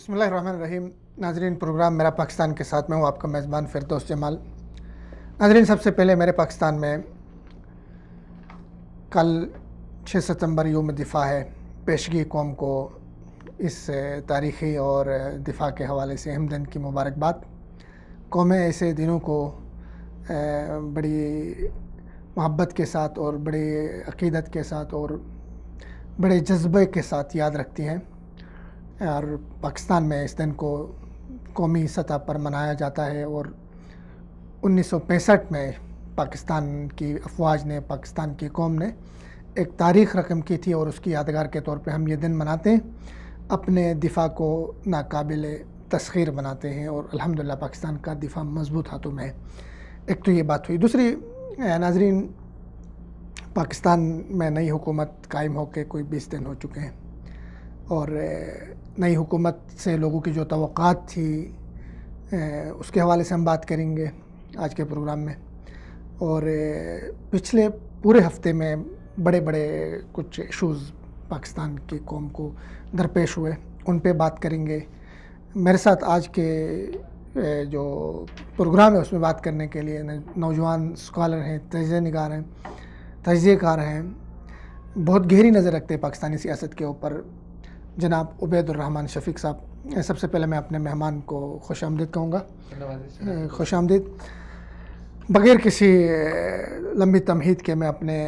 بسم اللہ الرحمن الرحیم. ناظرین، پروگرام میرا پاکستان کے ساتھ میں ہوں آپ کا میزبان فردوس جمال. ناظرین، سب سے پہلے میرے پاکستان میں کل 6 ستمبر یوم دفاع ہے. پیشگی قوم کو اس تاریخی اور دفاع کے حوالے سے اہم دن کی مبارکباد. قومیں ایسے دنوں کو بڑی محبت کے ساتھ اور بڑی عقیدت کے ساتھ اور بڑے جذبے کے ساتھ یاد رکھتی ہیں، اور پاکستان میں اس دن کو قومی سطح پر منایا جاتا ہے. اور 1965 میں پاکستان کی افواج نے، پاکستان کی قوم نے ایک تاریخ رقم کی تھی، اور اس کی یادگار کے طور پہ ہم یہ دن مناتے ہیں، اپنے دفاع کو ناقابل تسخیر بناتے ہیں، اور الحمدللہ پاکستان کا دفاع مضبوط ہاتھوں میں ہے. ایک تو یہ بات ہوئی. دوسری، ناظرین، پاکستان میں نئی حکومت قائم ہو کے کوئی 20 دن ہو چکے ہیں، اور نئی حکومت سے لوگوں کی جو توقعات تھی اس کے حوالے سے ہم بات کریں گے آج کے پروگرام میں. اور پچھلے پورے ہفتے میں بڑے بڑے کچھ ایشوز پاکستان کی قوم کو درپیش ہوئے، ان پہ بات کریں گے. میرے ساتھ آج کے جو پروگرام ہے اس میں بات کرنے کے لیے نوجوان اسکالر ہیں، تجزیہ نگار ہیں، تجزیہ کار ہیں، بہت گہری نظر رکھتے ہیں پاکستانی سیاست کے اوپر، جناب عبید الرحمن شفیق صاحب. سب سے پہلے میں اپنے مہمان کو خوش آمدید کہوں گا. خوش آمدید. بغیر کسی لمبی تمہید کے میں اپنے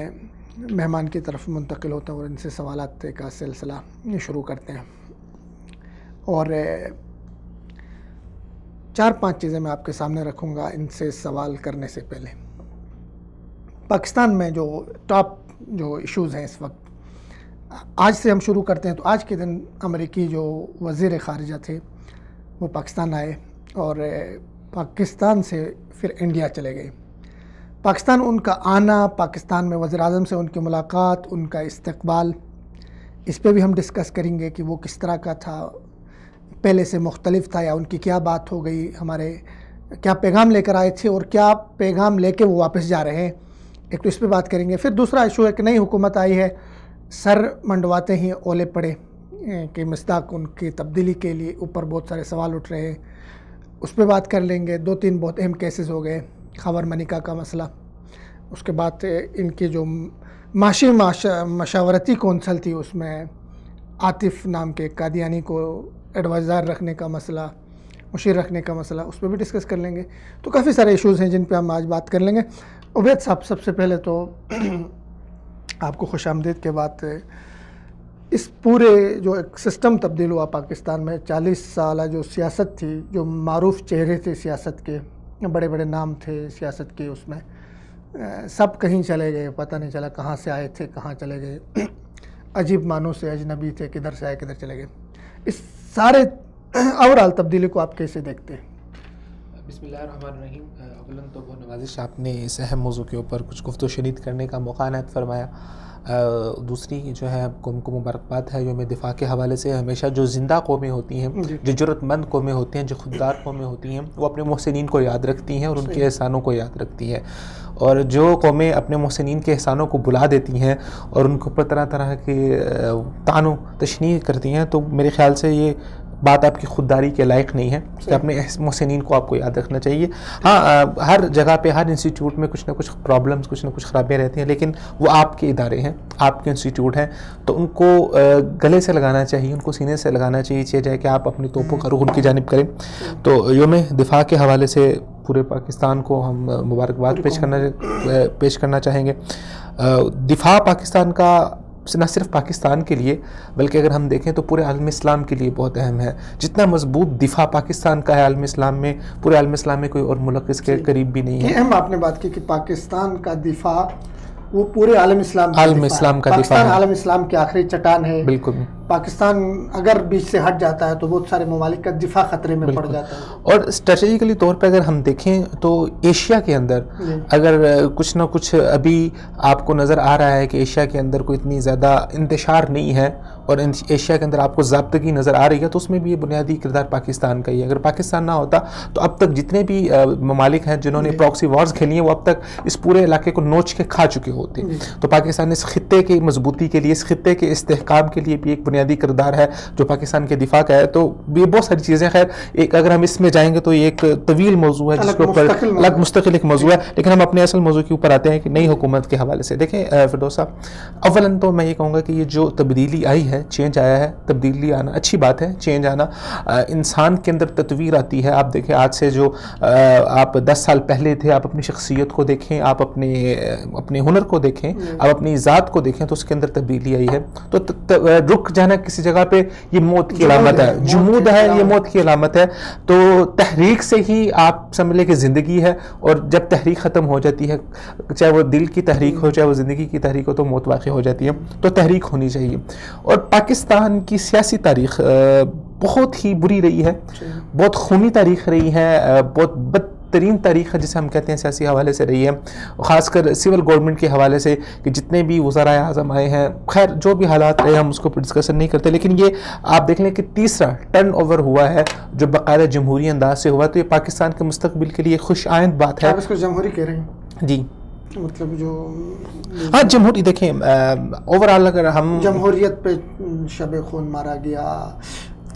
مہمان کی طرف منتقل ہوتا ہوں اور ان سے سوالات کا سلسلہ شروع کرتے ہیں. اور 4-5 چیزیں میں آپ کے سامنے رکھوں گا ان سے سوال کرنے سے پہلے. پاکستان میں جو ٹاپ جو ایشوز ہیں اس وقت، آج سے ہم شروع کرتے ہیں. تو آج کے دن امریکی جو وزیر خارجہ تھے وہ پاکستان آئے، اور پاکستان سے پھر انڈیا چلے گئے. پاکستان ان کا آنا، پاکستان میں وزیر اعظم سے ان کی ملاقات، ان کا استقبال، اس پہ بھی ہم ڈسکس کریں گے کہ وہ کس طرح کا تھا، پہلے سے مختلف تھا، یا ان کی کیا بات ہو گئی، ہمارے کیا پیغام لے کر آئے تھے اور کیا پیغام لے کے وہ واپس جا رہے ہیں. ایک تو اس پہ بات کریں گے. پھر دوسرا ایشو ہے کہ نئی حکومت آئی ہے، سر منڈواتے ہی اولے پڑے کہ مصداق ان کی تبدیلی کے لیے اوپر بہت سارے سوال اٹھ رہے ہیں، اس پہ بات کر لیں گے. 2-3 بہت اہم کیسز ہو گئے. خاور ملکہ کا مسئلہ، اس کے بعد ان کی جو معاشی مشاورتی کونسل تھی اس میں عاطف نام کے قادیانی کو ایڈوائزر رکھنے کا مسئلہ، مشیر رکھنے کا مسئلہ، اس پہ بھی ڈسکس کر لیں گے. تو کافی سارے ایشوز ہیں جن پہ ہم آج بات کر لیں گے. عبید صاحب، سب سے پہلے تو آپ کو خوش آمدید کے بعد، اس پورے جو ایک سسٹم تبدیل ہوا پاکستان میں، 40 سالہ جو سیاست تھی، جو معروف چہرے تھے سیاست کے، بڑے بڑے نام تھے سیاست کے، اس میں سب کہیں چلے گئے، پتہ نہیں چلا کہاں سے آئے تھے کہاں چلے گئے، عجیب معنوں سے اجنبی تھے، کدھر سے آئے کدھر چلے گئے. اس سارے اوورال تبدیلی کو آپ کیسے دیکھتے ہیں؟ بسم اللہ الرحمن الرحیم. اولاً تو بہت نوازش آپ نے اس اہم موضوع کے اوپر کچھ گفت و شنید کرنے کا موقع عنایت فرمایا. دوسری جو ہے قوم کو مبارکباد ہے. یوم دفاع کے حوالے سے ہمیشہ جو زندہ قومیں ہوتی ہیں، جو جرأت مند قومیں ہوتی ہیں، جو خوددار قومیں ہوتی ہیں، وہ اپنے محسنین کو یاد رکھتی ہیں اور ان کے احسانوں کو یاد رکھتی ہیں. اور جو قومیں اپنے محسنین کے احسانوں کو بلا دیتی ہیں اور ان کو پر طرح طرح کے طعن و تشنیع کرتی ہیں، تو میرے خیال سے یہ بات آپ کی خودداری کے لائق نہیں ہے کہ اپنے محسنین کو آپ کو یاد رکھنا چاہیے. ہاں، ہر جگہ پہ، ہر انسٹیٹیوٹ میں کچھ نہ کچھ پرابلمز، کچھ نہ کچھ خرابیاں رہتی ہیں، لیکن وہ آپ کے ادارے ہیں، آپ کے انسٹیٹیوٹ ہیں، تو ان کو گلے سے لگانا چاہیے، ان کو سینے سے لگانا چاہیے جائے کہ آپ اپنی توپوں کا رخ ان کی جانب کریں. تو یوم دفاع کے حوالے سے پورے پاکستان کو ہم مبارکباد پیش کرنا چاہیں گے. دفاع پاکستان کا نہ صرف پاکستان کے لیے بلکہ اگر ہم دیکھیں تو پورے عالم اسلام کے لیے بہت اہم ہے. جتنا مضبوط دفاع پاکستان کا ہے عالم اسلام میں، پورے عالم اسلام میں کوئی اور ملک اس کے قریب بھی نہیں ہے. اہم آپ نے بات کی کہ پاکستان کا دفاع وہ پورے عالم اسلام کا دفاع، پاکستان عالم اسلام کی آخری چٹان ہے. بالکل. پاکستان اگر بیچ سے ہٹ جاتا ہے تو بہت سارے ممالک کا دفاع خطرے میں پڑ جاتا ہے. اور اسٹریٹجیکلی طور پہ اگر ہم دیکھیں تو ایشیا کے اندر اگر کچھ نہ کچھ ابھی آپ کو نظر آ رہا ہے کہ ایشیا کے اندر کوئی اتنی زیادہ انتشار نہیں ہے، اور ایشیا کے اندر آپ کو ضابطگی نظر آ رہی ہے، تو اس میں بھی یہ بنیادی کردار پاکستان کا ہی ہے. اگر پاکستان نہ ہوتا تو اب تک جتنے بھی ممالک ہیں جنہوں نے پراکسی وارز کھیلی ہیں، وہ اب تک اس پورے علاقے کو نوچ کے کھا چکے ہوتے. تو پاکستان اس خطے کی مضبوطی کے لیے، اس خطے کے استحکام کے لیے بھی ایک بنیادی کردار ہے جو پاکستان کے دفاع کا ہے. تو یہ بہت ساری چیزیں, خیر ایک اگر ہم اس میں جائیں گے تو یہ ایک طویل موضوع ہے جس کے اوپر الگ مستقل ایک موضوع ہے, لیکن ہم اپنے اصل موضوع کے اوپر آتے ہیں کہ نئی حکومت کے حوالے سے. دیکھیں فردوس صاحب, اولاً تو میں یہ کہوں گا کہ یہ جو تبدیلی آئی ہے, چینج آیا ہے, تبدیلی آنا اچھی بات ہے. چینج آنا انسان کے اندر تطویر آتی ہے. آپ دیکھیں آج سے جو آپ 10 سال پہلے تھے, آپ اپنی شخصیت کو دیکھیں, آپ اپنے ہنر کو دیکھیں, آپ اپنی ذات کو دیکھیں, تو اس کے اندر تبدیلی آئی ہے. تو رک جانا کسی جگہ پہ یہ موت کی علامت ہے, جمود ہے, یہ موت کی علامت ہے. تو تحریک سے ہی آپ سمجھ لیں کہ زندگی ہے, اور جب تحریک ختم ہو جاتی ہے, چاہے وہ دل کی تحریک ہو چاہے وہ زندگی کی تحریک ہو, تو موت واقع ہو جاتی ہے. تو تحریک ہونی چاہیے. اور پاکستان کی سیاسی تاریخ بہت ہی بری رہی ہے, بہت خونی تاریخ رہی ہے, بہت بدترین تاریخ ہے جسے ہم کہتے ہیں سیاسی حوالے سے رہی ہے, خاص کر سول گورنمنٹ کے حوالے سے کہ جتنے بھی وزرائے اعظم آئے ہیں, خیر جو بھی حالات رہے ہم اس کو ڈسکشن نہیں کرتے, لیکن یہ آپ دیکھ لیں کہ تیسرا ٹرن اوور ہوا ہے جو باقاعدہ جمہوری انداز سے ہوا. تو یہ پاکستان کے مستقبل کے لیے خوش آئند بات ہے. آپ اس کو جمہوری کہہ رہے ہیں؟ جی, مطلب جو ہاں جمہوری, دیکھیں اوور آل اگر ہم جمہوریت پہ شب خون مارا گیا,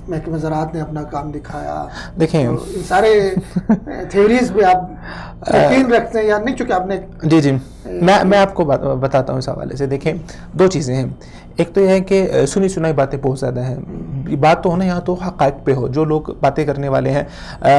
محکمہ زراعت نے اپنا کام دکھایا, دیکھیں ان سارے تھیوریز بھی آپ یقین رکھتے ہیں یا نہیں؟ چونکہ آپ نے جی میں آپ کو بتاتا ہوں اس حوالے سے. دیکھیں دو چیزیں ہیں, ایک تو یہ ہے کہ سنی سنائی باتیں بہت زیادہ ہیں. بات تو ہونا یہاں تو حقائق پہ ہو, جو لوگ باتیں کرنے والے ہیں.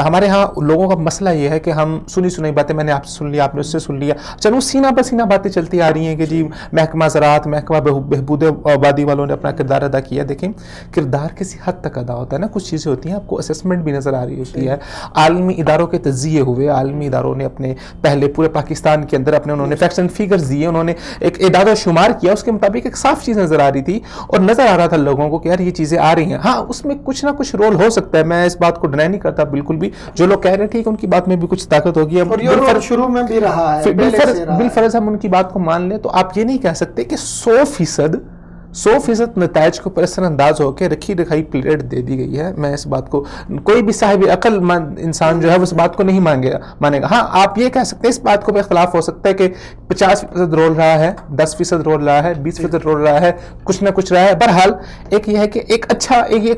ہمارے ہاں لوگوں کا مسئلہ یہ ہے کہ ہم سنی سنائی باتیں, میں نے آپ سے سن لیا, آپ نے اس سے سن لیا, چلو سینہ بہ سینہ باتیں چلتی آ رہی ہیں کہ جی محکمہ زراعت, محکمہ بہبود آبادی والوں نے اپنا کردار ادا کیا. دیکھیں کردار کسی حد تک ادا ہوتا ہے نا, کچھ چیزیں ہوتی ہیں آپ کو اسیسمنٹ بھی نظر آ رہی ہوتی ہے. عالمی اداروں کے تجزیے ہوئے, عالمی اداروں نے اپنے پہلے پورے پاکستان کے اندر اپنے انہوں نے فیکٹس اینڈ فیگرز دیے, انہوں نے ایک اعداد و شمار کیا, اس کے مطابق ایک صاف چیز نظر آ رہی تھی, اور نظر آ رہا تھا لوگوں کو کہ یار یہ چیزیں آ رہی ہیں. ہاں اس میں کچھ نہ کچھ رول ہو سکتا ہے, میں اس بات کو ڈینائی نہیں کرتا بالکل بھی, جو لوگ کہہ رہے ہیں ٹھیک ان کی بات میں بھی کچھ طاقت ہوگی, اور یہ رول شروع میں بھی رہا ہے, بالفرض ہم ان کی بات کو مان لیں, تو آپ یہ نہیں کہہ سکتے کہ 100% نتائج کو پر اثر انداز ہو کے رکھی رکھائی پلیٹ دے دی گئی ہے. میں اس بات کو, کوئی بھی صاحب عقل مند انسان جو ہے اس بات کو نہیں مانے گا. ہاں آپ یہ کہہ سکتے ہیں, اس بات کو بھی اختلاف ہو سکتا ہے کہ 50% رول رہا ہے, 10% رول رہا ہے, 20% رول رہا ہے, کچھ نہ کچھ رہا ہے. بہرحال ایک یہ ہے کہ ایک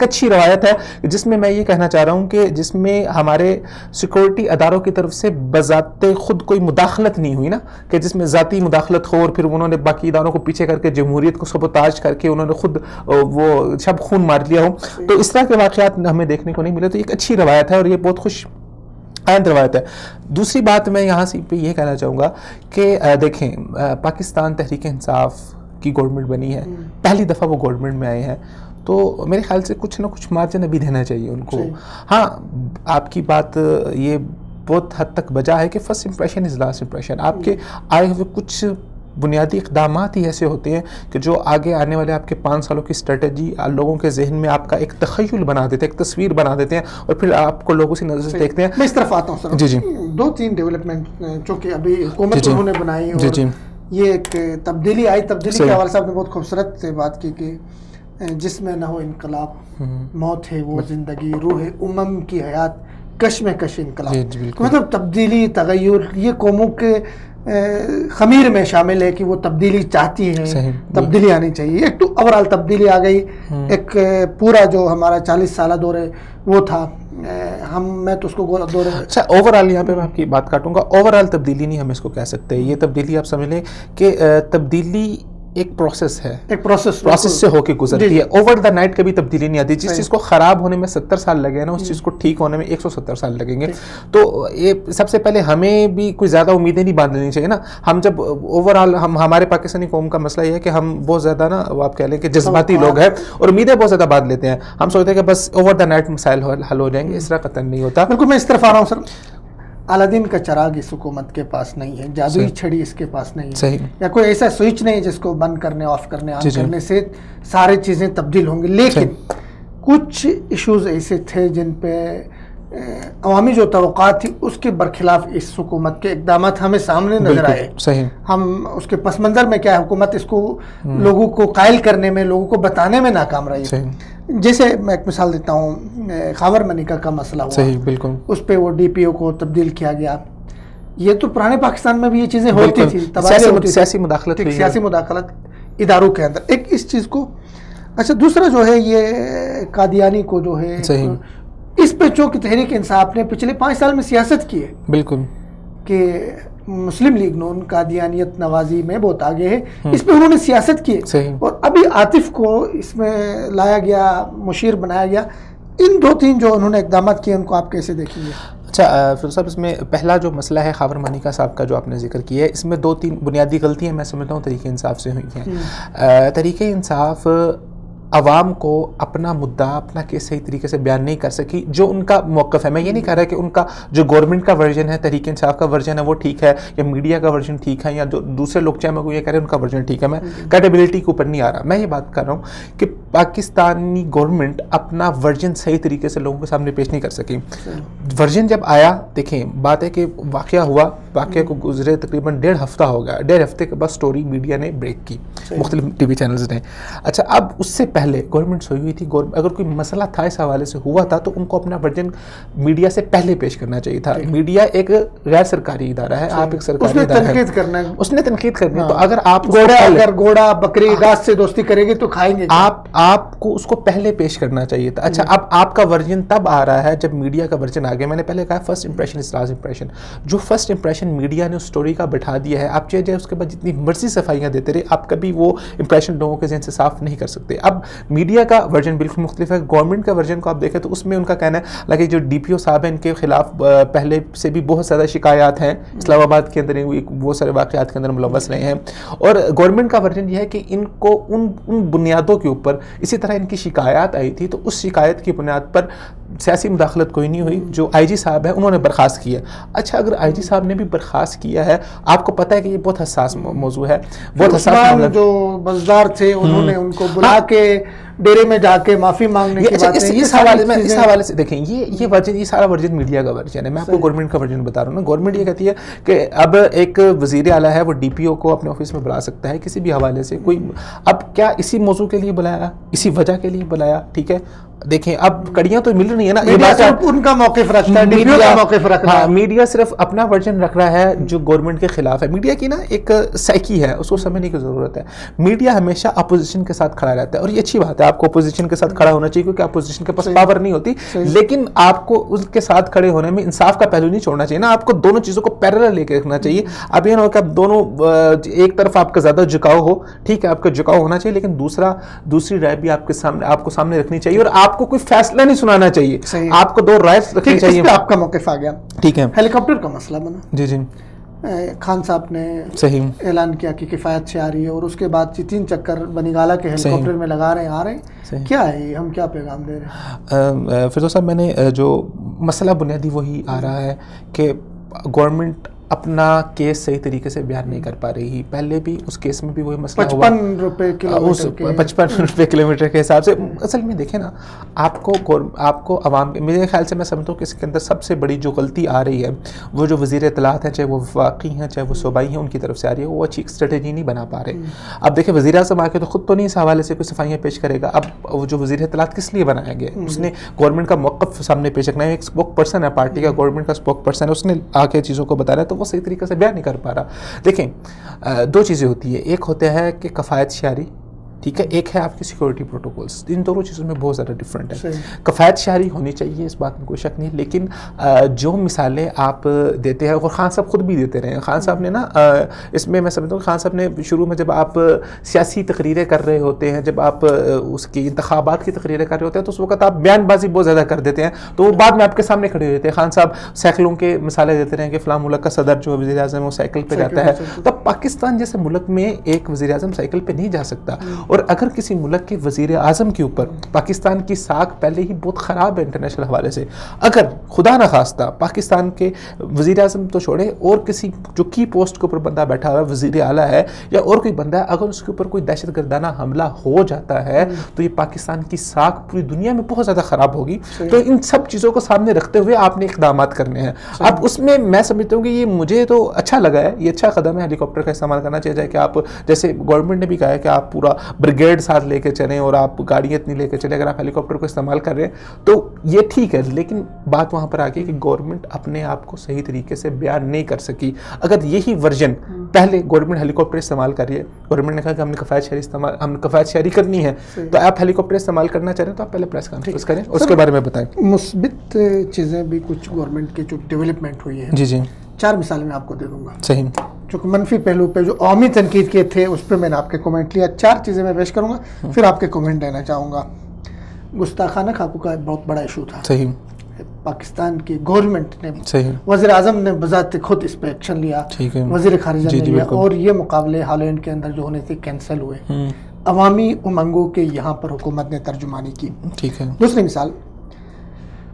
اچھی روایت ہے جس میں یہ کہنا چاہ رہا ہوں کہ جس میں ہمارے سیکورٹی اداروں کی طرف سے بذات خود کوئی مداخلت نہیں ہوئی نا, کہ جس میں ذاتی مداخلت ہو اور پھر انہوں نے باقی اداروں کو پیچھے کر کے جمہوریت کو سبوتاج کر کے انہوں نے خود وہ شب خون مار لیا ہو. تو اس طرح کے واقعات ہمیں دیکھنے کو نہیں ملے. تو ایک اچھی روایت ہے اور یہ بہت خوش آئند روایت ہے. دوسری بات میں یہاں سے پہ یہ کہنا چاہوں گا کہ دیکھیں پاکستان تحریک انصاف کی گورنمنٹ بنی ہے, پہلی دفعہ وہ گورنمنٹ میں آئے ہیں, تو میرے خیال سے کچھ نہ کچھ مارجن ابھی دینا چاہیے ان کو. ہاں آپ کی بات یہ بہت حد تک بجا ہے کہ first impression is last impression. آپ کے آئے ہوئے کچھ بنیادی اقدامات ہی ایسے ہوتے ہیں کہ جو آگے آنے والے آپ کے 5 سالوں کی اسٹریٹجی لوگوں کے ذہن میں آپ کا ایک تخیل بنا دیتے ہیں, ایک تصویر بنا دیتے ہیں, اور پھر آپ کو لوگوں سے نظر سے دیکھتے ہیں. میں اس طرف آتا ہوں سر. جی 2-3 ڈیولپمنٹ جو کہ ابھی حکومت انہوں نے بنائی, اور یہ ایک تبدیلی آئی. تبدیلی کے حوالے سے آپ نے بہت خوبصورت سے بات کی کہ جس میں نہ ہو انقلاب, موت ہے وہ زندگی, روح امم کی حیات, کش میں کش انقلاب. مطلب تبدیلی, تغیر, یہ قوموں کے خمیر میں شامل ہے کہ وہ تبدیلی چاہتی ہیں, تبدیلی آنی چاہیے. ایک تو اوورال تبدیلی آ گئی, ایک پورا جو ہمارا 40 سالہ دور ہے وہ تھا, میں تو اس کو دور اچھا اوورال, یہاں پہ میں آپ کی بات کاٹوں گا. اوورال تبدیلی نہیں ہم اس کو کہہ سکتے. یہ تبدیلی آپ سمجھ لیں کہ تبدیلی ایک پروسیس ہے, ایک پروسیس سے ہو کے گزرتی ہے. اوور دا نائٹ کبھی تبدیلی نہیں آتی. جس چیز کو خراب ہونے میں 70 سال لگے نا, اس چیز کو ٹھیک ہونے میں 170 سال لگیں گے. تو یہ سب سے پہلے ہمیں بھی کوئی زیادہ امیدیں نہیں باندھنی چاہیے نا. ہم جب اوور آل ہمارے پاکستانی قوم کا مسئلہ یہ ہے کہ ہم بہت زیادہ نا آپ کہہ لیں کہ جذباتی لوگ ہیں اور امیدیں بہت زیادہ باندھ لیتے ہیں. ہم سوچتے ہیں کہ بس اوور دا نائٹ مسائل حل ہو جائیں گے, اس طرح قطعاً نہیں ہوتا. بالکل میں اس طرف آ رہا ہوں سر. الادین کا چراغ اس حکومت کے پاس نہیں ہے, جادوئی چھڑی اس کے پاس نہیں ہے, یا کوئی ایسا سوئچ نہیں ہے جس کو بند کرنے, آف کرنے, آن کرنے سے سارے چیزیں تبدیل ہوں گی. لیکن کچھ ایشوز ایسے تھے جن پہ عوامی جو توقعات تھی اس کے برخلاف اس حکومت کے اقدامات ہمیں سامنے نظر آئے. ہم اس کے پس منظر میں کیا ہے, حکومت اس کو لوگوں کو قائل کرنے میں, لوگوں کو بتانے میں ناکام رہی. جیسے میں ایک مثال دیتا ہوں, خاور منیکا کا مسئلہ ہوا, اس پہ وہ ڈی پی او کو تبدیل کیا گیا. یہ تو پرانے پاکستان میں بھی یہ چیزیں ہوتی تھی, سیاسی مداخلت اداروں کے اندر. ایک اس چیز کو اچھا دوسرا جو ہے یہ قادیانی کو جو ہے اس پہ چونکہ تحریک انصاف نے پچھلے 5 سال میں سیاست کی ہے بالکل کہ مسلم لیگ نون قادیانیت نوازی میں بہت آگے ہے، اس پہ انہوں نے سیاست کی ہے، اور ابھی عاطف کو اس میں لایا گیا، مشیر بنایا گیا. ان 2-3 جو انہوں نے اقدامات کیے ان کو آپ کیسے دیکھیں گے؟ اچھا فیروز صاحب، اس میں پہلا جو مسئلہ ہے خاور مانیکا صاحب کا جو آپ نے ذکر کیا ہے، اس میں 2-3 بنیادی غلطیاں میں سمجھتا ہوں تحریک انصاف سے ہوئی ہیں. تحریک انصاف عوام کو اپنا مدعا، اپنا کیس صحیح طریقے سے بیان نہیں کر سکی. جو ان کا موقف ہے، میں یہ نہیں کہہ رہا کہ ان کا جو گورنمنٹ کا ورژن ہے، تحریک انصاف کا ورژن ہے وہ ٹھیک ہے، یا میڈیا کا ورژن ٹھیک ہے، یا جو دوسرے لوگ چاہے میں یہ کہہ رہے ہیں ان کا ورژن ٹھیک ہے. میں کریڈیبلٹی کے اوپر نہیں آ رہا، میں یہ بات کر رہا ہوں کہ پاکستانی گورنمنٹ اپنا ورژن صحیح طریقے سے لوگوں کے سامنے پیش نہیں کر سکی. ورژن جب آیا، دیکھیں بات ہے کہ واقعہ ہوا، واقعہ کو گزرے تقریباً 1.5 ہفتہ ہو گیا، 1.5 ہفتے کے بعد سٹوری میڈیا نے بریک کی، مختلف ٹی وی چینلز نے. اچھا اب اس سے پہلے گورنمنٹ سوئی ہوئی تھی، اگر کوئی مسئلہ تھا اس حوالے سے ہوا تھا تو ان کو اپنا ورژن میڈیا سے پہلے پیش کرنا چاہیے تھا. میڈیا ایک غیر سرکاری ادارہ ہے، آپ ایک سرکاری ادارہ ہے، اس نے تنقید کرنی ہے. تو اگر آپ گھوڑا بکری گھاس سے دوستی کرے گی تو کھائیں گے، آپ کو اس کو پہلے پیش کرنا چاہیے تھا. اچھا اب آپ کا ورژن تب آ رہا ہے جب میڈیا کا ورژن آ گیا. میں نے پہلے کہا first impression is last impression. جو فرسٹ امپریشن میڈیا نے اس سٹوری کا بٹھا دیا ہے، آپ چاہے اس کے بعد جتنی مرضی صفائیاں دیتے رہے، آپ کبھی وہ امپریشن لوگوں کے ذہن سے صاف نہیں کر سکتے. اب میڈیا کا ورژن بالکل مختلف ہے. گورنمنٹ کا ورژن کو آپ دیکھیں تو اس میں ان کا کہنا ہے لگے جو ڈی پی او صاحب ہیں ان کے خلاف پہلے سے بھی بہت زیادہ شکایات ہیں، اسلام آباد کے اندر بہت سارے واقعات کے اندر ملوث رہے ہیں. اور گورنمنٹ کا ورژن یہ ہے کہ ان کو ان بنیادوں کے اوپر اسی طرح ان کی شکایات آئی تھی تو اس شکایت کی بنیاد پر سیاسی مداخلت کوئی نہیں ہوئی. جو آئی جی صاحب ہیں انہوں نے برخاست کیا. اچھا اگر آئی جی صاحب نے بھی برخاست کیا ہے، آپ کو پتہ ہے کہ یہ بہت حساس موضوع ہے، بہت حساس. جو بزدار تھے انہوں نے ان کو بلا کے ڈیرے میں جا کے معافی مانگنے کی بات ہے. اس حوالے سے دیکھیں یہ ورژن، یہ سارا ورژن میڈیا کا ورژن ہے. میں آپ کو گورنمنٹ کا ورژن بتا رہا ہوں نا. گورنمنٹ یہ کہتی ہے کہ اب ایک وزیر اعلیٰ ہے وہ ڈی پی او کو اپنے آفس میں بلا سکتا ہے کسی بھی حوالے سے. کوئی اب کیا اسی موضوع کے لیے بلایا، اسی وجہ کے لیے بلایا؟ ٹھیک ہے دیکھیں اب کڑیاں تو مل رہی ہیں نا. یہ بات ان کا موقف رکھتا ہے، میڈیا کا موقف رکھ رہا ہے. میڈیا صرف اپنا ورژن رکھ رہا ہے جو گورنمنٹ کے خلاف ہے. میڈیا کی نا ایک سائیکی ہے، اس کو سمجھنے کی ضرورت ہے. میڈیا ہمیشہ اپوزیشن کے ساتھ کھڑا رہتا ہے اور یہ اچھی بات ہے. آپ کو اپوزیشن کے ساتھ کھڑا ہونا چاہیے کیونکہ اپوزیشن کے پاس پاور نہیں ہوتی، لیکن آپ کو اس کے ساتھ کھڑے ہونے میں انصاف کا پہلو نہیں چھوڑنا چاہیے نا. آپ کو دونوں چیزوں کو پیرلل لے کے رکھنا چاہیے. اب یہ نہ ہو کہ اب دونوں ایک طرف آپ کا زیادہ جھکاؤ ہو، ٹھیک ہے آپ کا جھکاؤ ہونا چاہیے، لیکن دوسری رائے بھی آپ کو سامنے رکھنی چاہیے اور آپ کو کوئی فیصلہ نہیں سنانا چاہیے. آپ کو 2 رائے رکھنی چاہیے. آپ کا موقف آ گیا. ٹھیک ہے ہیلی کاپٹر کا مسئلہ بنا. جی خان صاحب نے صحیح اعلان کیا کہ کفایت سے آ رہی ہے اور اس کے بعد 3 چکر بنی گالا کے ہیلی کاپٹر میں لگا رہے ہیں، آ رہے ہیں. کیا ہے یہ، ہم کیا پیغام دے رہے ہیں؟ فیروز صاحب میں نے جو مسئلہ بنیادی وہی آ رہا ہے کہ گورنمنٹ اپنا کیس صحیح طریقے سے بیان نہیں کر پا رہی. پہلے بھی اس کیس میں بھی وہی مسئلہ ہوا، 55 روپے کلومیٹر کے حساب سے. اصل میں دیکھیں نا آپ کو عوام، میرے خیال سے میں سمجھتا ہوں کہ اس کے اندر سب سے بڑی جو غلطی آ رہی ہے وہ جو وزیر اطلاعات ہیں، چاہے وہ وفاقی ہیں چاہے وہ صوبائی ہیں، ان کی طرف سے آ رہی ہے. وہ اچھی اسٹریٹجی نہیں بنا پا رہے. اب دیکھیں وزیر اعظم آ کے تو خود تو نہیں اس حوالے سے کوئی صفائیاں پیش کرے گا. اب وہ جو وزیر اطلاعات کس لیے بنایا گیا، اس نے گورنمنٹ کا موقف سامنے پیش رکھنا ہے. ایک اسپوک پرسن ہے پارٹی کا، گورنمنٹ کا اسپوک پرسن ہے، اس نے آ کے چیزوں کو بتانا ہے تو وہ صحیح طریقے سے بیان نہیں کر پا رہا. دیکھیں 2 چیزیں ہوتی ہیں. ایک ہوتا ہے کہ کفایت شعاری، ٹھیک ہے، ایک ہے آپ کی سیکورٹی پروٹوکولز. ان دونوں چیزوں میں بہت زیادہ ڈفرینٹ ہے. کفایت شعاری ہونی چاہیے، اس بات میں کوئی شک نہیں، لیکن جو مثالیں آپ دیتے ہیں اور خان صاحب خود بھی دیتے رہے ہیں. خان صاحب نے نا اس میں سمجھتا ہوں کہ خان صاحب نے شروع میں جب آپ سیاسی تقریریں کر رہے ہوتے ہیں، جب آپ اس کی انتخابات کی تقریریں کر رہے ہوتے ہیں تو اس وقت آپ بیان بازی بہت زیادہ کر دیتے ہیں تو وہ بعد میں آپ کے سامنے کھڑے ہوتے ہیں. خان صاحب سائیکلوں کے مثالیں دیتے رہے ہیں کہ فلاں ملک کا صدر جو وزیر اعظم وہ سائیکل پہ جاتا ہے. تو پاکستان جیسے ملک میں ایک وزیر اعظم سائیکل پہ نہیں جا سکتا. اور اگر کسی ملک کے وزیر اعظم کے اوپر پاکستان کی ساکھ پہلے ہی بہت خراب ہے انٹرنیشنل حوالے سے، اگر خدا نخواستہ پاکستان کے وزیر اعظم تو چھوڑے اور کسی جو کی پوسٹ کے اوپر بندہ بیٹھا ہوا ہے، وزیر اعلیٰ ہے یا اور کوئی بندہ ہے، اگر اس کے اوپر کوئی دہشت گردانہ حملہ ہو جاتا ہے تو یہ پاکستان کی ساکھ پوری دنیا میں بہت زیادہ خراب ہوگی. تو ان سب چیزوں کو سامنے رکھتے ہوئے آپ نے اقدامات کرنے ہیں. اب اس میں سمجھتا ہوں کہ یہ مجھے تو اچھا لگا ہے، یہ اچھا قدم ہے. ہیلی کاپٹر کا استعمال کرنا چاہیے کہ آپ جیسے گورنمنٹ نے بھی کہا ہے کہ آپ پورا بریگیڈ ساتھ لے کے چلیں اور آپ گاڑیاں اتنی لے کے چلیں. اگر آپ ہیلی کاپٹر کو استعمال کر رہے ہیں تو یہ ٹھیک ہے، لیکن بات وہاں پر آ گئی کہ گورنمنٹ اپنے آپ کو صحیح طریقے سے بیان نہیں کر سکی. اگر یہی ورژن پہلے گورنمنٹ ہیلی کاپٹر استعمال کر رہی ہے, گورنمنٹ نے کہا کہ ہم نے کفایت شہری کرنی ہے, تو آپ ہیلی کاپٹر استعمال کرنا چاہ رہے ہیں تو آپ پہلے پریس کانفرنس کریں, اس کے بارے میں بتائیں. مثبت چیزیں بھی کچھ گورنمنٹ کی جو ڈیولپمنٹ ہوئی ہے, جی جی 4 مثالیں میں آپ کو دے دوں گا. صحیح. چونکہ منفی پہلو پہ جو عوامی تنقید کے تھے اس پہ میں نے آپ کے کمنٹ لیا, 4 چیزیں میں پیش کروں گا, پھر آپ کے کمنٹ لینا چاہوں گا. گستاخانہ خاکوں کا ایک بہت بڑا ایشو تھا. صحیح. پاکستان کی گورنمنٹ نے, صحیح, وزیر اعظم نے بذات خود اس پہ ایکشن لیا, وزیر خارجہ نے لیا, اور یہ مقابلے ہالینڈ کے اندر جو ہونے تھے کینسل ہوئے. عوامی امنگوں کے یہاں پر حکومت نے ترجمانی کی. ٹھیک ہے. دوسری مثال,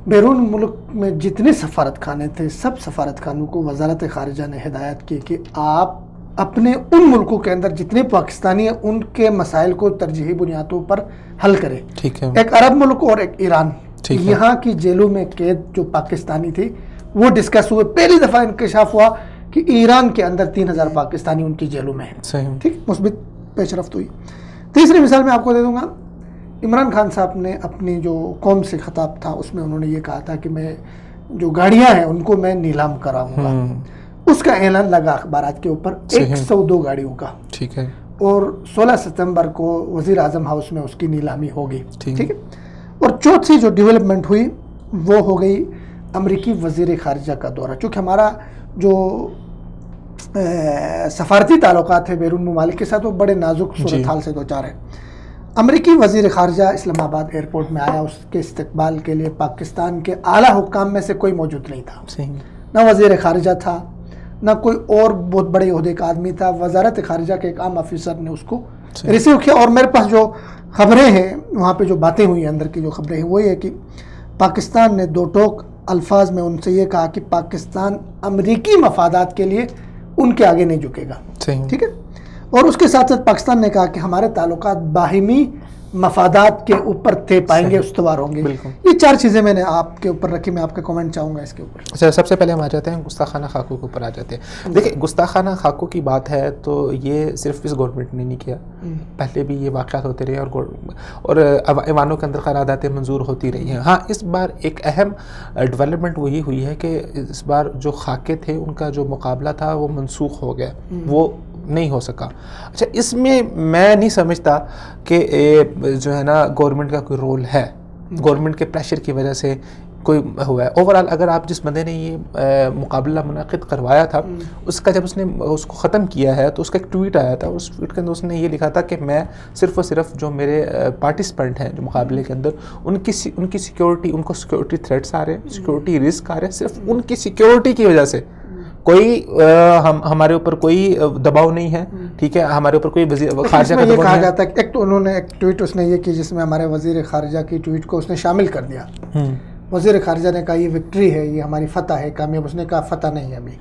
بیرون ملک میں جتنے سفارت خانے تھے سب سفارت خانوں کو وزارت خارجہ نے ہدایت کی کہ آپ اپنے ان ملکوں کے اندر جتنے پاکستانی ہیں ان کے مسائل کو ترجیحی بنیادوں پر حل کریں. ٹھیک ہے. ایک عرب ملک اور ایک ایران, یہاں کی جیلوں میں قید جو پاکستانی تھی وہ ڈسکس ہوئے. پہلی دفعہ انکشاف ہوا کہ ایران کے اندر 3000 پاکستانی ان کی جیلوں میں ہیں. ٹھیک, مثبت پیش رفت ہوئی. تیسری مثال میں آپ کو دے دوں گا, عمران خان صاحب نے اپنی جو قوم سے خطاب تھا اس میں انہوں نے یہ کہا تھا کہ میں جو گاڑیاں ہیں ان کو میں نیلام کراؤں گا. اس کا اعلان لگا اخبارات کے اوپر 102 گاڑیوں کا. ٹھیک ہے. اور 16 ستمبر کو وزیر اعظم ہاؤس میں اس کی نیلامی ہوگی. ٹھیک ہے. اور چوتھی جو ڈیولپمنٹ ہوئی وہ ہو گئی امریکی وزیر خارجہ کا دورہ. چونکہ ہمارا جو سفارتی تعلقات ہیں بیرون ممالک کے ساتھ وہ بڑے نازک صورتحال سے دوچار ہیں. امریکی وزیر خارجہ اسلام آباد ایئرپورٹ میں آیا, اس کے استقبال کے لیے پاکستان کے اعلیٰ حکام میں سے کوئی موجود نہیں تھا. نہ وزیر خارجہ تھا, نہ کوئی اور بہت بڑے عہدے کا آدمی تھا. وزارت خارجہ کے ایک عام آفیسر نے اس کو ریسیو کیا. اور میرے پاس جو خبریں ہیں وہاں پہ جو باتیں ہوئی اندر کی جو خبریں ہیں وہ یہ کہ پاکستان نے 2 ٹوک الفاظ میں ان سے یہ کہا کہ پاکستان امریکی مفادات کے لیے ان کے آگے نہیں جھکے گا. ٹھیک ہے. اور اس کے ساتھ ساتھ پاکستان نے کہا کہ ہمارے تعلقات باہمی مفادات کے اوپر طے پائیں گے, استوار ہوں گے. یہ 4 چیزیں میں نے آپ کے اوپر رکھی, میں آپ کا کمنٹ چاہوں گا اس کے اوپر. اچھا, سب سے پہلے ہم آ جاتے ہیں گستاخانہ خاکوں کے اوپر آ جاتے ہیں. دیکھیں, گستاخانہ خاکوں کی بات ہے تو یہ صرف اس گورنمنٹ نے نہیں کیا, پہلے بھی یہ واقعات ہوتے رہے اور ایوانوں کے اندر قراردادیں منظور ہوتی رہی ہیں. ہاں, اس بار ایک اہم ڈیولپمنٹ وہی ہوئی ہے کہ اس بار جو خاکے تھے ان کا جو مقابلہ تھا وہ منسوخ ہو گیا, وہ نہیں ہو سکا. اچھا, اس میں میں نہیں سمجھتا کہ جو ہے نا گورنمنٹ کا کوئی رول ہے, گورنمنٹ کے پریشر کی وجہ سے کوئی ہوا ہے. اوورال اگر آپ جس بندے نے یہ مقابلہ منعقد کروایا تھا اس کا جب اس نے اس کو ختم کیا ہے تو اس کا ایک ٹویٹ آیا تھا. اس ٹویٹ کے اندر اس نے یہ لکھا تھا کہ میں صرف اور صرف جو میرے پارٹیسپینٹ ہیں جو مقابلے کے اندر ان کی سیکیورٹی, ان کو سیکیورٹی تھریٹس آ رہے ہیں, سیکیورٹی رسک آ رہے ہیں, صرف ان کی سیکیورٹی کی وجہ سے کوئی ہمارے اوپر کوئی دباؤ نہیں ہے. ٹھیک ہے, ہمارے اوپر کوئی خارجہ کا دباؤ کہا جاتا ہے. ایک تو انہوں نے ایک ٹویٹ اس نے یہ کی جس میں ہمارے وزیر خارجہ کی ٹویٹ کو اس نے شامل کر دیا. وزیر خارجہ نے کہا یہ وکٹری ہے, یہ ہماری فتح ہے, کامیاب. اس نے کہا فتح نہیں ابھی,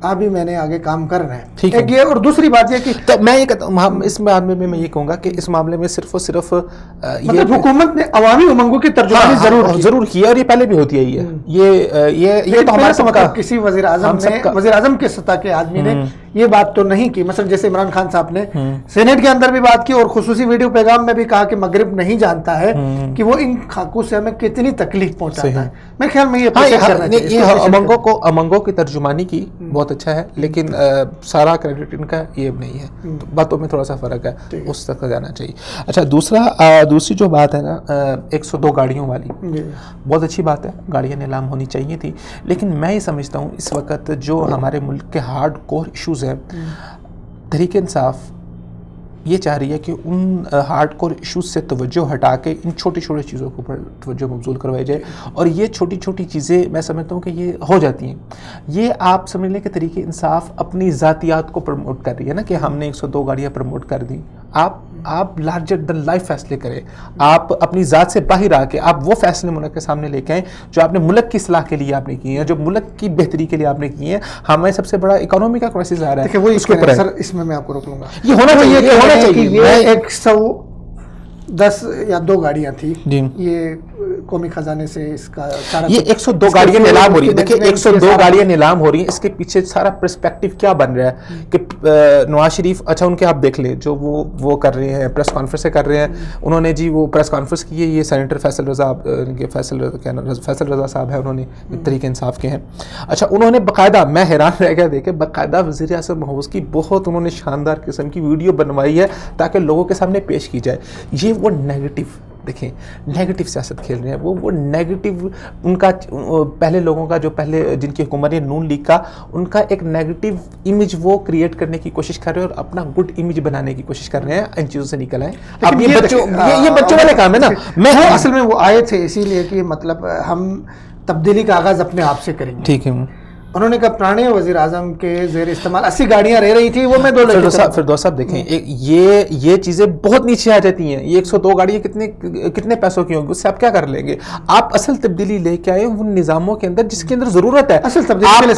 ابھی میں نے آگے کام کرنا ہے. ایک یہ, اور دوسری بات یہ کہ تو میں یہ کہتا ہوں اس معاملے میں یہ کہوں گا کہ اس معاملے میں صرف اور صرف مطلب حکومت نے عوامی امنگوں کی ترجمانی ضرور کی, اور یہ پہلے بھی ہوتی ہے. یہ تو ہمارا سب کا, کسی وزیر اعظم کے سطح کے آدمی نے یہ بات تو نہیں کی. مثلا جیسے عمران خان صاحب نے سینیٹ کے اندر بھی بات کی اور خصوصی ویڈیو پیغام میں بھی کہا کہ مغرب نہیں جانتا ہے کہ وہ ان خاکوں سے ہمیں کتنی تکلیف پہنچاتا ہے. میرے خیال میں یہ امنگوں کی ترجمانی کی بہت اچھا ہے, لیکن سارا کریڈٹ ان کا یہ نہیں ہے, باتوں میں تھوڑا سا فرق ہے, اس تک جانا چاہیے. اچھا, دوسری جو بات ہے نا 102 گاڑیوں والی, بہت اچھی بات ہے, گاڑیاں نیلام ہونی چاہیے تھی. لیکن میں یہ سمجھتا ہوں اس وقت جو ہمارے ملک کے ہارڈ کور ایشوز ہیں, تحریک انصاف یہ چاہ رہی ہے کہ ان ہارڈ کور ایشوز سے توجہ ہٹا کے ان چھوٹی چھوٹی چیزوں کے اوپر توجہ مبذول کروائی جائے. اور یہ چھوٹی چھوٹی چیزیں میں سمجھتا ہوں کہ یہ ہو جاتی ہیں. یہ آپ سمجھ لیں کہ تحریک انصاف اپنی ذاتیات کو پروموٹ کر رہی ہے نا, کہ ہم نے 102 گاڑیاں پروموٹ کر دیں. آپ لارجر دین لائف فیصلے کریں, آپ اپنی ذات سے باہر آ کے آپ وہ فیصلے ملک کے سامنے لے کے آئیں جو آپ نے ملک کی اصلاح کے لیے آپ نے کیے ہیں, جو ملک کی بہتری کے لیے آپ نے کیے ہیں. ہمیں سب سے بڑا اکانومی کا کرائسس آ رہا ہے, اس کے اوپر اس میں آپ کو روک لوں گا. یہ ہونا چاہیے, یہ 110 یا 2 گاڑیاں تھی, یہ قومی خزانے سے اس کا سارا یہ 102 گاڑیاں نیلام ہو رہی ہیں. دیکھیں 102 گاڑیاں نیلام ہو رہی ہیں, اس کے پیچھے سارا پرسپیکٹو کیا بن رہا ہے کہ نواز شریف, اچھا ان کے آپ دیکھ لیں جو وہ کر رہے ہیں, پریس کانفرنس کر رہے ہیں, انہوں نے جی وہ پریس کانفرنس کی ہے, یہ سینیٹر فیصل رضا صاحب ہیں, انہوں نے تحریک انصاف کے ہیں. اچھا انہوں نے باقاعدہ, میں حیران رہ گیا دیکھیں, باقاعدہ وزیر اعظم محفوظ کی بہت انہوں نے شاندار قسم کی ویڈیو بنوائی ہے تاکہ لوگوں کے سامنے پیش کی جائے. یہ وہ نیگیٹو, دیکھیں نیگیٹو سیاست کھیل رہے ہیں, وہ نیگیٹو ان کا پہلے لوگوں کا جو پہلے جن کی حکومت ہے نون لیگ کا, ان کا ایک نیگیٹو امیج وہ کریٹ کرنے کی کوشش کر رہے ہیں اور اپنا گڈ امیج بنانے کی کوشش کر رہے ہیں. ان چیزوں سے نکل آئے. اب یہ بچوں والے کام ہے نا. میں اصل میں وہ آئے تھے اسی لیے کہ مطلب ہم تبدیلی کا آغاز اپنے آپ سے کریں گے. ٹھیک ہے. انہوں نے کہا پرانے وزیر اعظم کے زیر استعمال 80 گاڑیاں رہ رہی تھی, وہ میں 2 لاکھ. فردوس صاحب دیکھیں یہ چیزیں بہت نیچے آ جاتی ہیں. یہ 102 گاڑیاں کتنے پیسوں کی ہوں گی, اس سے آپ کیا کر لیں گے؟ آپ اصل تبدیلی لے کے آئے ان نظاموں کے اندر جس کے اندر ضرورت ہے. اصل تبدیلی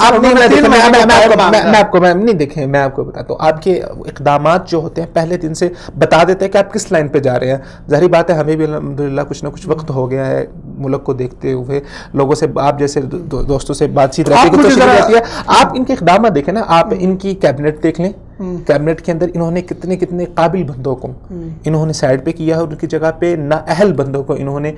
میں آپ کو بتاتا ہوں, آپ کے اقدامات جو ہوتے ہیں پہلے دن سے بتا دیتے ہیں کہ آپ کس لائن پہ جا رہے ہیں. ظاہری بات ہے ہمیں بھی الحمدللہ کچھ نہ کچھ وقت ہو گیا ہے ملک کو دیکھتے ہوئے, لوگوں سے آپ جیسے دوستوں سے بات چیت رہتی ہے. آپ ان کے اقدامات دیکھیں نا, آپ ان کی کیبنٹ دیکھ لیں, کیبنٹ کے اندر انہوں نے کتنے قابل بندوں کو انہوں نے سائڈ پہ کیا ہے, ان کی جگہ پہ نااہل بندوں کو انہوں نے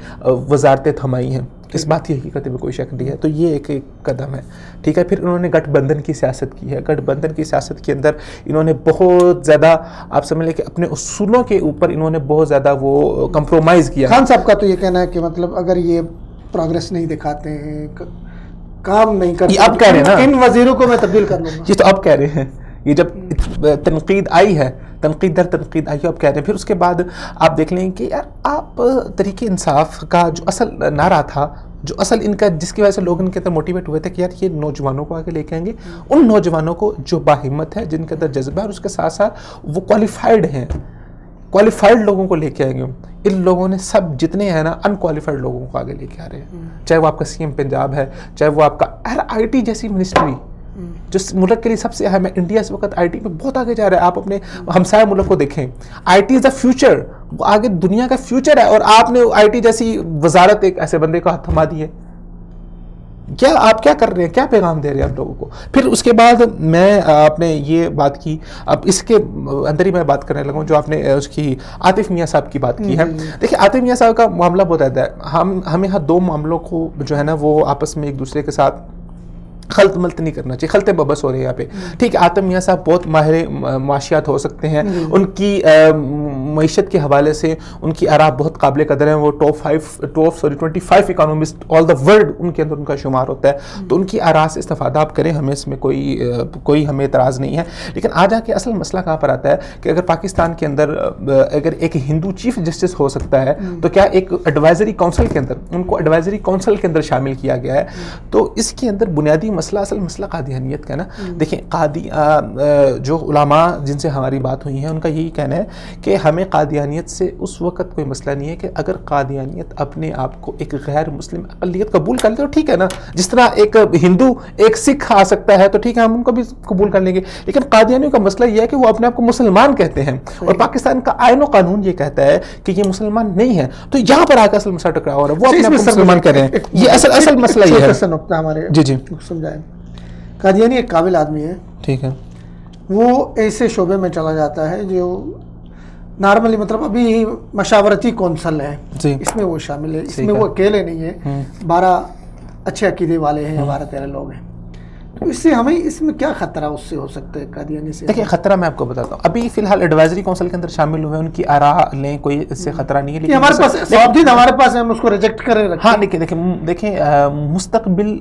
وزارتیں تھمائی ہیں. اس بات کی حقیقت میں کوئی شک نہیں ہے. تو یہ ایک قدم ہے, ٹھیک ہے. پھر انہوں نے گٹھ بندھن کی سیاست کی ہے. گٹھ بندھن کی سیاست کے اندر انہوں نے بہت زیادہ, آپ سمجھ لیں کہ اپنے اصولوں کے اوپر انہوں نے بہت زیادہ وہ کمپرومائز کیا. خان صاحب کا تو یہ کہنا ہے کہ مطلب اگر یہ پروگریس نہیں دکھاتے ہیں, کام نہیں کرتے, اب کہہ رہے ہیں نا ان وزیروں کو میں تبدیل کر لوں گا. یہ تو اب کہہ رہے ہیں, یہ جب تنقید آئی ہے, تنقید در تنقید آئی ہے, اب کہہ رہے ہیں. پھر اس کے بعد آپ دیکھ لیں کہ یار آپ تحریک انصاف کا جو اصل نعرہ تھا, جو اصل ان کا جس کی وجہ سے لوگ ان کے اندر موٹیویٹ ہوئے تھے کہ یار یہ نوجوانوں کو آگے لے کے آئیں گے, ان نوجوانوں کو جو باہمت ہے, جن کے اندر جذبہ ہے, اور اس کے ساتھ ساتھ وہ کوالیفائڈ ہیں, کوالیفائڈ لوگوں کو لے کے آئیں گے. ان لوگوں نے سب جتنے ہیں نا ان کوالیفائڈ لوگوں کو آگے لے کے آ رہے ہیں, چاہے وہ آپ کا سی ایم پنجاب ہے, چاہے وہ آپ کا آئی ٹی جیسی منسٹری جو ملک کے لیے سب سے اہم ہے. انڈیا اس وقت آئی ٹی پہ بہت آگے جا رہا ہے. آپ اپنے ہمسایہ ملک کو دیکھیں, I T is the future, وہ آگے دنیا کا فیوچر ہے, اور آپ نے آئی ٹی جیسی وزارت ایک ایسے بندے کو ہاتھ تھما دی ہے. کیا آپ کیا کر رہے ہیں, کیا پیغام دے رہے ہیں آپ لوگوں کو؟ پھر اس کے بعد میں آپ نے یہ بات کی, اب اس کے اندر ہی میں بات کرنے لگا ہوں جو آپ نے اس کی عاطف میاں صاحب کی بات کی ہے. دیکھیں عاطف میاں صاحب کا معاملہ بہت زیادہ ہے. ہمیں یہاں 2 معاملوں کو جو ہے نا وہ آپس میں ایک دوسرے کے ساتھ خلط ملط نہیں کرنا چاہیے. خلط ببس ہو رہے ہیں یہاں پہ, ٹھیک ہے. عاطف میاں صاحب بہت ماہر معاشیات ہو سکتے ہیں, ان کی معیشت کے حوالے سے ان کی آراء بہت قابل قدر ہیں. وہ top 25 economist all the world in کے اندر ان کا شمار ہوتا ہے. تو ان کی آراء سے استفادہ آپ کریں, ہمیں اس میں کوئی ہمیں اعتراض نہیں ہے. لیکن آ جا کے اصل مسئلہ کہاں پر آتا ہے کہ اگر پاکستان کے اندر اگر ایک ہندو چیف جسٹس ہو سکتا ہے تو کیا ایک ایڈوائزری کونسل کے اندر, ان کو ایڈوائزری کونسل کے اندر شامل کیا گیا ہے. تو اس کے اندر بنیادی مسئلہ, اصل مسئلہ قادیانیت کا نا. دیکھیں جو علماء جن سے ہماری بات ہوئی ہے ان کا یہی کہنا ہے کہ ہمیں قادیانیت سے اس وقت کوئی مسئلہ نہیں ہے کہ اگر قادیانیت اپنے آپ کو ایک غیر مسلم اقلیت قبول کر لے تو ٹھیک ہے نا. جس طرح ایک ہندو ایک سکھ آ سکتا ہے تو ٹھیک ہے, ہم ان کو بھی قبول کر لیں گے. لیکن قادیانیوں کا مسئلہ یہ ہے کہ وہ اپنے آپ کو مسلمان کہتے ہیں, اور پاکستان کا آئین و قانون یہ کہتا ہے کہ یہ مسلمان نہیں ہے. تو یہاں پر آ کے اصل مسئلہ ٹکراؤ ہو رہا ہے, وہ اپنے آپ کو مسلمان کہہ رہے ہیں. یہ اصل مسئلہ یہ ہے. نقطہ ہمارے جی سمجھائیں. قادیانی ایک قابل آدمی ہے, ٹھیک ہے. وہ ایسے شعبے میں چلا جاتا ہے جو نارملی مطلب ابھی مشاورتی کونسل ہے, اس میں وہ شامل ہے. اس میں وہ اکیلے نہیں ہے, 12 اچھے عقیدے والے ہیں, 12-13 لوگ ہیں. تو اس سے ہمیں اس میں کیا خطرہ اس سے ہو سکتا ہے قادیانی سے؟ دیکھیں خطرہ میں آپ کو بتاتا ہوں, ابھی فی الحال ایڈوائزری کونسل کے اندر شامل ہوئے, ان کی آراء لیں, کوئی اس سے خطرہ نہیں ہے. لیکن ہمارے پاس ہم اس کو ریجیکٹ کریں. ہاں دیکھیں مستقبل,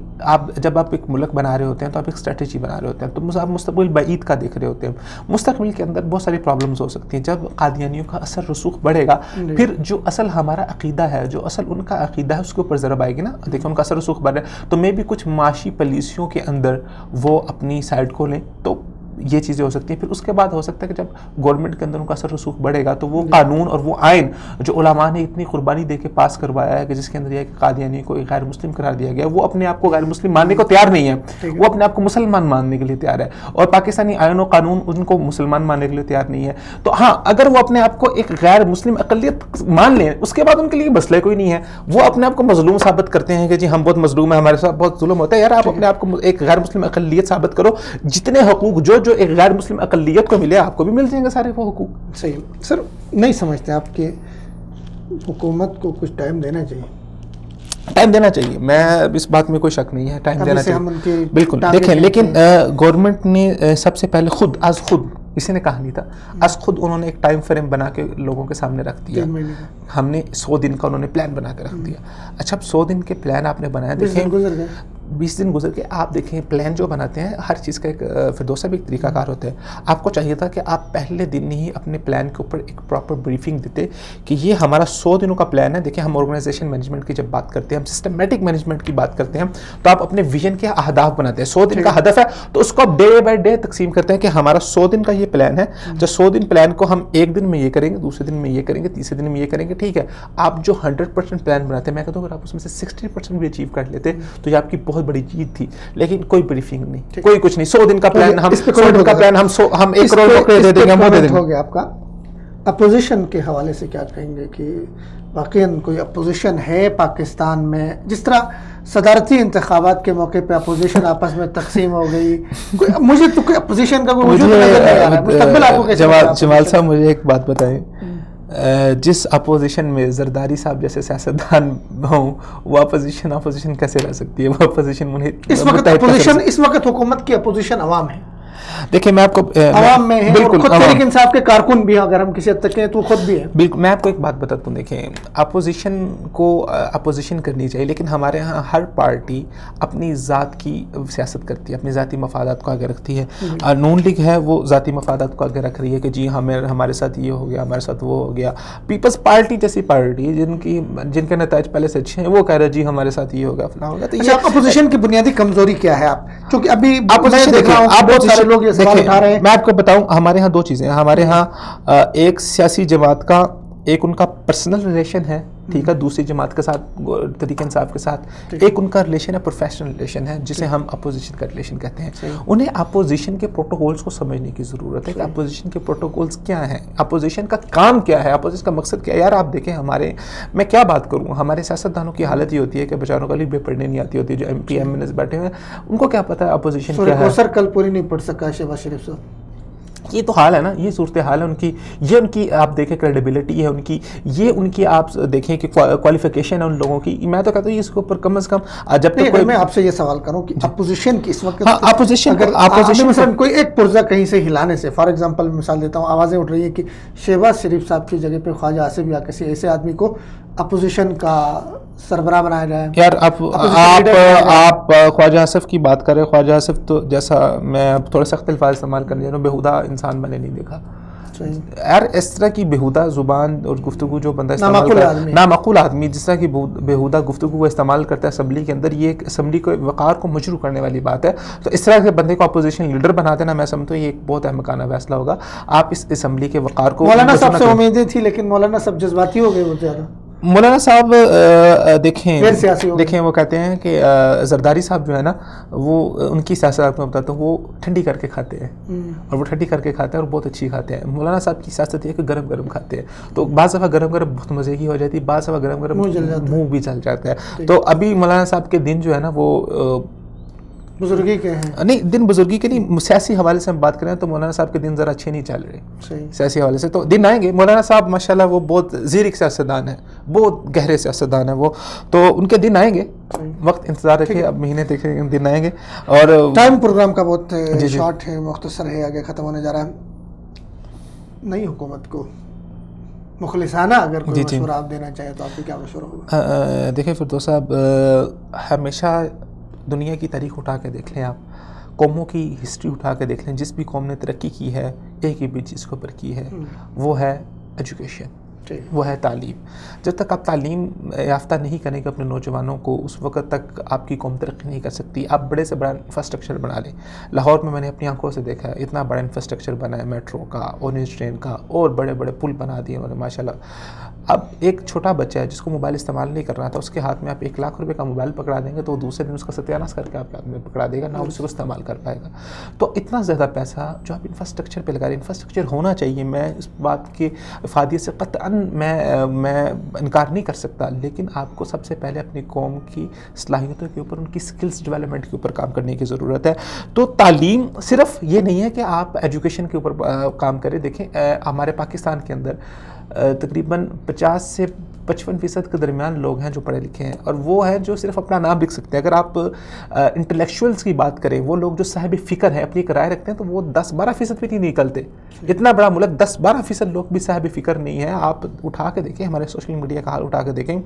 جب آپ ایک ملک بنا رہے ہوتے ہیں تو آپ ایک اسٹریٹجی بنا رہے ہوتے ہیں, تو آپ مستقبل بعید کا دیکھ رہے ہوتے ہیں. مستقبل کے اندر بہت ساری پرابلمز ہو سکتی ہیں. جب قادیانیوں کا اثر رسوخ بڑھے گا, پھر جو اصل ہمارا عقیدہ ہے, جو اصل ان کا عقیدہ ہے, اس کے اوپر ضرب آئے گی نا. دیکھیں ان کا اثر رسوخ بڑھ رہا ہے, تو میں بھی کچھ معاشی پالیسیوں کے اندر وہ اپنی سائڈ کو لیں, تو یہ چیزیں ہو سکتی ہیں. پھر اس کے بعد ہو سکتا ہے کہ جب گورنمنٹ کے اندر ان کا اثر رسوخ بڑھے گا تو وہ قانون اور وہ آئین جو علماء نے اتنی قربانی دے کے پاس کروایا ہے کہ جس کے اندر یہ کہ قادیانی کو ایک غیر مسلم قرار دیا گیا, وہ اپنے آپ کو غیر مسلم ماننے کو تیار نہیں ہے, وہ اپنے آپ کو مسلمان ماننے کے لیے تیار ہے, اور پاکستانی آئین و قانون ان کو مسلمان ماننے کے لیے تیار نہیں ہے. تو ہاں اگر وہ اپنے آپ کو ایک غیر مسلم اقلیت مان لیں, اس کے بعد ان کے لیے مسئلہ کوئی نہیں ہے, وہ اپنے آپ کو مظلوم ثابت کرتے ہیں کہ جی ہم بہت مظلوم ہیں, ہمارے ساتھ بہت ظلم ہوتا ہے. یار آپ اپنے آپ کو ایک غیر مسلم اقلیت ثابت کرو, جتنے حقوق جو ایک غیر مسلم اقلیت کو ملے آپ کو بھی مل جائیں گے سارے وہ حقوق. صحیح. سر نہیں سمجھتے آپ کہ حکومت کو کچھ ٹائم دینا چاہیے؟ ٹائم دینا چاہیے, میں اس بات میں کوئی شک نہیں ہے, ٹائم دینا چاہیے بالکل. دیکھیں لیکن گورنمنٹ نے سب سے پہلے خود کسی نے کہا نہیں تھا, از خود انہوں نے ایک ٹائم فریم بنا کے لوگوں کے سامنے رکھ دیا. ہم نے 100 دن کا انہوں نے پلان بنا کے رکھ دیا. اچھا اب 100 دن کے پلان آپ نے بنایا, دیکھیں 20 دن گزر کے آپ دیکھیں پلان جو بناتے ہیں ہر چیز کا ایک فردوسا بھی ایک طریقہ کار ہوتا ہے. آپ کو چاہیے تھا کہ آپ پہلے دن ہی اپنے پلان کے اوپر ایک پراپر بریفنگ دیتے کہ یہ ہمارا 100 دنوں کا پلان ہے. دیکھیں ہم آرگنائزیشن مینجمنٹ کی جب بات کرتے ہیں, ہم سسٹمیٹک مینجمنٹ کی بات کرتے ہیں, تو آپ اپنے ویژن کے اہداف بناتے ہیں. 100 دن کا ہدف ہے تو اس کو آپ ڈے بائی ڈے تقسیم کرتے ہیں کہ ہمارا 100 دن کا یہ پلان ہے. جو 100 دن پلان کو ہم ایک دن میں یہ کریں گے, دوسرے دن میں یہ کریں گے, تیسرے دن میں یہ کریں گے, ٹھیک ہے. آپ جو 100% پلان بناتے ہیں, میں کہتا ہوں اگر آپ اس میں سے 60% بھی اچیو کر لیتے تو یہ آپ کی بہت بڑی جیت تھی. لیکن کوئی بریفنگ نہیں, کوئی کچھ نہیں. 100 دن کا پلان ہم 100 دن کا پلان ہم 1 کروڑ روپے دے دیں گے, ہم وہ دے دیں گے. ہو گیا آپ کا. اپوزیشن کے حوالے سے کیا کہیں گے کہ واقعاً کوئی اپوزیشن ہے پاکستان میں؟ جس طرح صدارتی انتخابات کے موقع پہ اپوزیشن آپس میں تقسیم ہو گئی, مجھے تو کوئی اپوزیشن کا کوئی وجود نظر نہیں آ رہا ہے. مستقبل آپ کو کیسے؟ جمال صاحب مجھے ایک بات بتائیں, جس اپوزیشن میں زرداری صاحب جیسے سیاستدان ہوں, وہ اپوزیشن کیسے رہ سکتی ہے؟ وہ اپوزیشن اس وقت حکومت کی اپوزیشن عوام ہے. دیکھیں میں آپ کو عوام میں ہے, بالکل خود تحریک انصاف کے کارکن بھی ہیں, اگر ہم کسی حد تک کہیں تو خود بھی ہے. بالکل. میں آپ کو ایک بات بتاتا ہوں, دیکھیں اپوزیشن کو اپوزیشن کرنی چاہیے, لیکن ہمارے ہاں ہر پارٹی اپنی ذات کی سیاست کرتی ہے, اپنی ذاتی مفادات کو آگے رکھتی ہے. نون لیگ ہے وہ ذاتی مفادات کو آگے رکھ رہی ہے کہ جی ہمارے ساتھ یہ ہو گیا, ہمارے ساتھ وہ ہو گیا. پیپلز پارٹی جیسی پارٹی جن کے نتائج پہلے سے اچھے ہیں, وہ کہہ رہے جی ہمارے ساتھ یہ ہوگا فلاں ہوگا. تو اپوزیشن کی بنیادی کمزوری کیا ہے؟ آپ چونکہ ابھی میں دیکھ رہا ہوں بہت سارے لوگ یہ سوال اٹھا رہے ہیں. میں آپ کو بتاؤں, ہمارے ہاں 2 چیزیں ہیں. ہمارے ہاں ایک سیاسی جماعت کا ایک ان کا پرسنل ریلیشن ہے, ٹھیک ہے, دوسری جماعت کے ساتھ, تحریک انصاف کے ساتھ ایک ان کا ریلیشن ہے, پروفیشنل ریلیشن ہے, جسے ہم اپوزیشن کا ریلیشن کہتے ہیں. انہیں اپوزیشن کے پروٹوکولز کو سمجھنے کی ضرورت ہے کہ اپوزیشن کے پروٹوکولز کیا ہیں, اپوزیشن کا کام کیا ہے, اپوزیشن کا مقصد کیا ہے. یار آپ دیکھیں میں کیا بات کروں, ہمارے سیاستدانوں کی حالت یہ ہوتی ہے کہ بیچاروں کو لکھ پڑھنے نہیں آتی ہوتی, جو M P M N S بیٹھے ہوئے ہیں ان کو کیا پتا ہے اپوزیشن کیا ہے. سر کل پوری نہیں پڑھ سکا شہباز شریف صاحب. یہ تو حال ہے نا, یہ صورتحال ہے ان کی, یہ ان کی آپ دیکھیں کریڈیبلٹی ہے ان کی, یہ ان کی آپ دیکھیں کہ کوالیفیکیشن ہے ان لوگوں کی. میں تو کہتا ہوں اس کے اوپر کم از کم جب تک میں آپ سے یہ سوال کروں کہ اپوزیشن کی اس وقت اپوزیشن مثلا کوئی ایک پرزہ کہیں سے ہلانے سے, فار ایگزامپل مثال دیتا ہوں, آوازیں اٹھ رہی ہیں کہ شہباز شریف صاحب کی جگہ پہ خواجہ آصف یا کسی ایسے آدمی کو اپوزیشن کا سربراہ بنایا جائے. یار آپ خواجہ آصف کی بات کریں, خواجہ آصف تو جیسا میں اب تھوڑے سخت الفاظ استعمال کرنے جا رہا ہوں, بیہودہ انسان میں نے نہیں دیکھا. یار اس طرح کی بیہودہ زبان اور گفتگو جو بندہ استعمال کرتا ہے, نامعقول آدمی جس طرح کی بیہودہ گفتگو کو استعمال کرتا ہے اسمبلی کے اندر, یہ ایک اسمبلی کو وقار کو مجروح کرنے والی بات ہے. تو اس طرح کے بندے کو اپوزیشن لیڈر بنا دینا, میں سمجھتا ہوں یہ ایک بہت احمقانہ فیصلہ ہوگا. آپ اس اسمبلی کے وقار کو, مولانا صاحب سے امیدیں تھی لیکن مولانا صاحب جذباتی ہو گئے بہت زیادہ. مولانا صاحب دیکھیں وہ کہتے ہیں کہ زرداری صاحب جو ہے نا, وہ ان کی سیاست آپ کو بتاتا ہوں, وہ ٹھنڈی کر کے کھاتے ہیں, اور وہ ٹھنڈی کر کے کھاتے ہیں اور بہت اچھی کھاتے ہیں. مولانا صاحب کی سیاست یہ ہے کہ گرم گرم کھاتے ہیں, تو بعض دفعہ گرم گرم بہت مزے کی ہو جاتی ہے, بعض دفعہ گرم گرم منہ بھی جل جاتا ہے. تو ابھی مولانا صاحب کے دن جو ہے نا وہ بزرگی کے ہیں, نہیں دن بزرگی کے نہیں, سیاسی حوالے سے ہم بات کریں تو مولانا صاحب کے دن ذرا اچھے نہیں چل رہے سیاسی حوالے سے. تو دن آئیں گے. مولانا صاحب ماشاءاللہ وہ بہت زیرک سیاستدان ہیں, بہت گہرے سیاستدان ہیں وہ, تو ان کے دن آئیں گے, وقت انتظار رکھیں, اب مہینے دیکھیں دن آئیں گے. اور ٹائم پروگرام کا بہت شارٹ ہے, مختصر ہے, آگے ختم ہونے جا رہا ہے. نئی حکومت کو مخلصانہ اگر کوئی مشورہ آپ دینا چاہیں تو آپ کو کیا مشورہ ہوگا؟ دیکھیں فردوس صاحب, ہمیشہ دنیا کی تاریخ اٹھا کے دیکھ لیں, آپ قوموں کی ہسٹری اٹھا کے دیکھ لیں, جس بھی قوم نے ترقی کی ہے ایک ہی بھی چیز کے اوپر کی ہے, وہ ہے ایجوکیشن. وہ ہے تعلیم. جب تک آپ تعلیم یافتہ نہیں کریں گے اپنے نوجوانوں کو اس وقت تک آپ کی قوم ترقی نہیں کر سکتی. آپ بڑے سے بڑا انفراسٹرکچر بنا لیں. لاہور میں نے اپنی آنکھوں سے دیکھا ہے اتنا بڑا انفراسٹرکچر بنا ہے, میٹرو کا, اورنج ٹرین کا, اور بڑے بڑے پل بنا دیے انہوں نے ماشاء اللہ. اب ایک چھوٹا بچہ ہے جس کو موبائل استعمال نہیں کرنا تھا, اس کے ہاتھ میں آپ 1 لاکھ روپے کا موبائل پکڑا دیں گے تو وہ دوسرے دن اس کا ستیاناش کر کے آپ کے ہاتھ میں پکڑا دے گا, نہ اس کو استعمال کر پائے گا. تو اتنا زیادہ پیسہ جو آپ انفراسٹرکچر پہ لگا رہے ہیں, انفراسٹرکچر ہونا چاہیے. میں اس بات کی افادیت سے قطعاً میں انکار نہیں کر سکتا, لیکن آپ کو سب سے پہلے اپنی قوم کی صلاحیتوں کے اوپر, ان کی سکلز ڈیولپمنٹ کے اوپر کام کرنے کی ضرورت ہے. تو تعلیم صرف یہ نہیں ہے کہ آپ ایجوکیشن کے اوپر کام کریں. دیکھیں ہمارے پاکستان کے اندر تقریباً 50 سے 55% کے درمیان لوگ ہیں جو پڑھے لکھے ہیں, اور وہ ہیں جو صرف اپنا نام لکھ سکتے ہیں. اگر آپ انٹلیکچوئلس کی بات کریں, وہ لوگ جو صاحب فکر ہیں, اپنی رائے رکھتے ہیں, تو وہ 10-12% بھی نہیں نکلتے. اتنا بڑا ملک 10-12% لوگ بھی صاحب فکر نہیں ہیں. آپ اٹھا کے دیکھیں, ہمارے سوشل میڈیا کا حال اٹھا کے دیکھیں,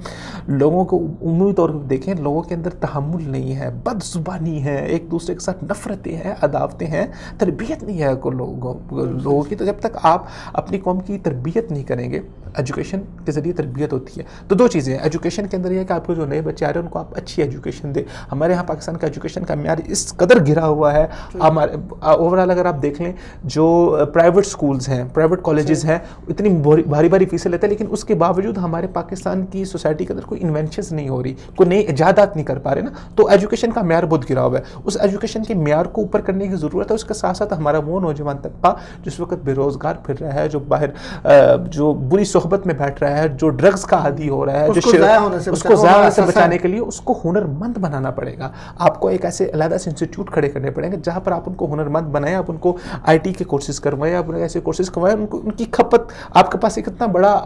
لوگوں کو عمومی طور پر دیکھیں, لوگوں کے اندر تحمل نہیں ہے, بد زبانی ہے, ایک دوسرے کے ساتھ نفرتیں ہیں, عداوتیں ہیں, تربیت نہیں ہے لوگوں کی. تو جب تک آپ اپنی قوم کی تربیت نہیں کریں گے, ایجوکیشن کے ذریعے تربیت ہوتی ہے. تو 2 چیزیں ہیں ایجوکیشن کے اندر, یہ ہے کہ آپ کو جو نئے بچے آ رہے ہیں ان کو آپ اچھی ایجوکیشن دیں. ہمارے یہاں پاکستان کا ایجوکیشن کا معیار اس قدر گرا ہوا ہے. ہمارے اوورال اگر آپ دیکھ لیں, جو پرائیویٹ سکولز ہیں, پرائیویٹ کالجز ہیں, اتنی بھاری فیسیں لیتے ہیں, لیکن اس کے باوجود ہمارے پاکستان کی سوسائٹی کے اندر کوئی انوینشنز نہیں ہو رہی, کوئی نئی ایجادات نہیں کر پا رہے نا. تو ایجوکیشن کا معیار بہت گرا ہوا ہے. اس ایجوکیشن کے معیار کو اوپر کرنے کی ضرورت ہے. اس کے ساتھ ساتھ ہمارا وہ نوجوان طبقہ جس وقت بے روزگار پھر رہا ہے, جو باہر جو بری صحبت میں بیٹھ رہا ہے, جو ڈرگز کا عادی ہو رہا ہے, اس کو ضائع ہونے سے بچانے کے لیے اس کو ہنر مند بنانا پڑے گا. آپ کو ایک ایسے علیحدہ سے انسٹیٹیوٹ کھڑے کرنے پڑیں گے جہاں پر آپ ان کو ہنر مند بنائیں, آپ ان کو IT کے کورسز کروائیں, آپ ایسے کورسز کروائیں, ان کی کھپت. آپ کے پاس ایک اتنا بڑا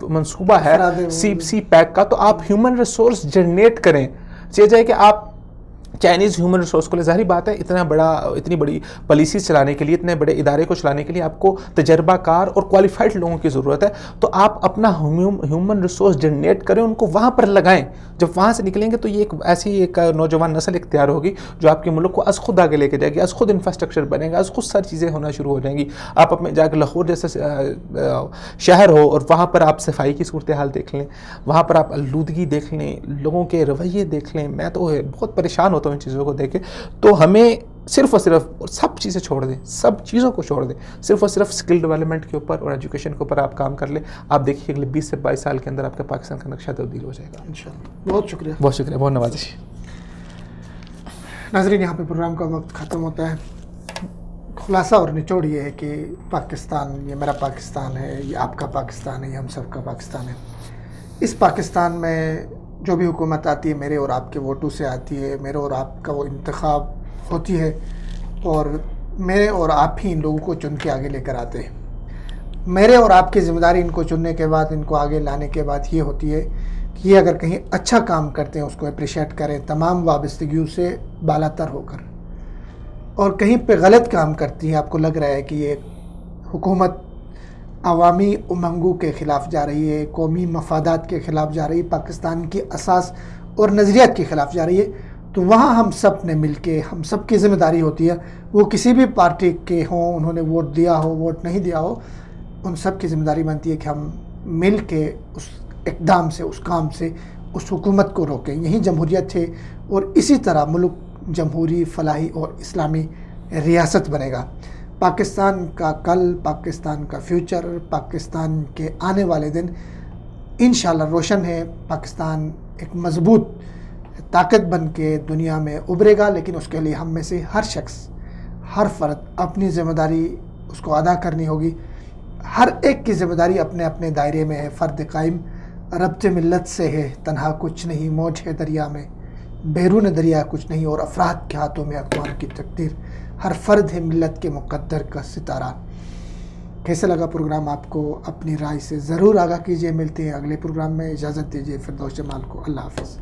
منصوبہ ہے سی پیک کا, تو آپ ہیومن ریسورس جنریٹ کریں. یہ جائے کہ آپ چائنیز ہیومن ریسورس کو لے, ظاہری بات ہے اتنی بڑی پالیسیز چلانے کے لیے, اتنے بڑے ادارے کو چلانے کے لیے آپ کو تجربہ کار اور کوالیفائڈ لوگوں کی ضرورت ہے. تو آپ اپنا ہیومن ریسورس جنریٹ کریں, ان کو وہاں پر لگائیں. جب وہاں سے نکلیں گے تو یہ ایک نوجوان نسل اختیار ہوگی جو آپ کے ملک کو از خود آگے لے کے جائے گی, از خود انفراسٹرکچر بنے گا, از خود ساری چیزیں ہونا شروع ہو جائیں گی. آپ اپنے جا کے لاہور جیسے شہر ہو اور وہاں پر آپ صفائی کی صورتحال دیکھ لیں, وہاں پر آپ آلودگی دیکھ لیں, لوگوں کے رویے دیکھ لیں. میں تو بہت پریشان ہوتا ہوں ان چیزوں کو دیکھ کے. تو ہمیں صرف اور صرف سب چیزیں چھوڑ دیں, سب چیزوں کو چھوڑ دیں, صرف اور صرف اسکل ڈیولپمنٹ کے اوپر اور ایجوکیشن کے اوپر آپ کام کر لیں. آپ دیکھیے اگلے 20 سے 22 سال کے اندر آپ کا پاکستان کا نقشہ تبدیل ہو جائے گا انشاءاللہ. بہت شکریہ, بہت نوازش. ناظرین, یہاں پہ پروگرام کا وقت ختم ہوتا ہے. خلاصہ اور نچوڑ یہ ہے کہ پاکستان, یہ میرا پاکستان ہے, یہ آپ کا پاکستان ہے, یہ ہم سب کا پاکستان ہے. اس پاکستان میں جو بھی حکومت آتی ہے میرے اور آپ کے ووٹوں سے آتی ہے, میرے اور آپ کا وہ انتخاب ہوتی ہے, اور میرے اور آپ ہی ان لوگوں کو چن کے آگے لے کر آتے ہیں. میرے اور آپ کی ذمہ داری ان کو چننے کے بعد, ان کو آگے لانے کے بعد یہ ہوتی ہے کہ یہ اگر کہیں اچھا کام کرتے ہیں اس کو اپریشیٹ کریں تمام وابستگیوں سے بالا تر ہو کر, اور کہیں پہ غلط کام کرتی ہے, آپ کو لگ رہا ہے کہ یہ حکومت عوامی امنگوں کے خلاف جا رہی ہے, قومی مفادات کے خلاف جا رہی ہے, پاکستان کی اساس اور نظریات کے خلاف جا رہی ہے, تو وہاں ہم سب نے مل کے, ہم سب کی ذمہ داری ہوتی ہے, وہ کسی بھی پارٹی کے ہوں, انہوں نے ووٹ دیا ہو ووٹ نہیں دیا ہو, ان سب کی ذمہ داری بنتی ہے کہ ہم مل کے اس اقدام سے, اس کام سے اس حکومت کو روکیں. یہی جمہوریت ہے, اور اسی طرح ملک جمہوری, فلاحی اور اسلامی ریاست بنے گا. پاکستان کا کل, پاکستان کا فیوچر, پاکستان کے آنے والے دن انشاءاللہ روشن ہے. پاکستان ایک مضبوط طاقت بن کے دنیا میں ابھرے گا, لیکن اس کے لیے ہم میں سے ہر شخص, ہر فرد اپنی ذمہ داری اس کو ادا کرنی ہوگی. ہر ایک کی ذمہ داری اپنے اپنے دائرے میں ہے. فرد قائم ربط ملت سے ہے, تنہا کچھ نہیں, موج ہے دریا میں, بیرون دریا کچھ نہیں, اور افراد کے ہاتھوں میں اقوام کی تقدیر. ہر فرد ہے ملت کے مقدر کا ستارہ. کیسے لگا پروگرام آپ کو؟ اپنی رائے سے ضرور آگاہ کیجیے. ملتے ہیں اگلے پروگرام میں. اجازت دیجیے فردوس جمال کو. اللہ حافظ.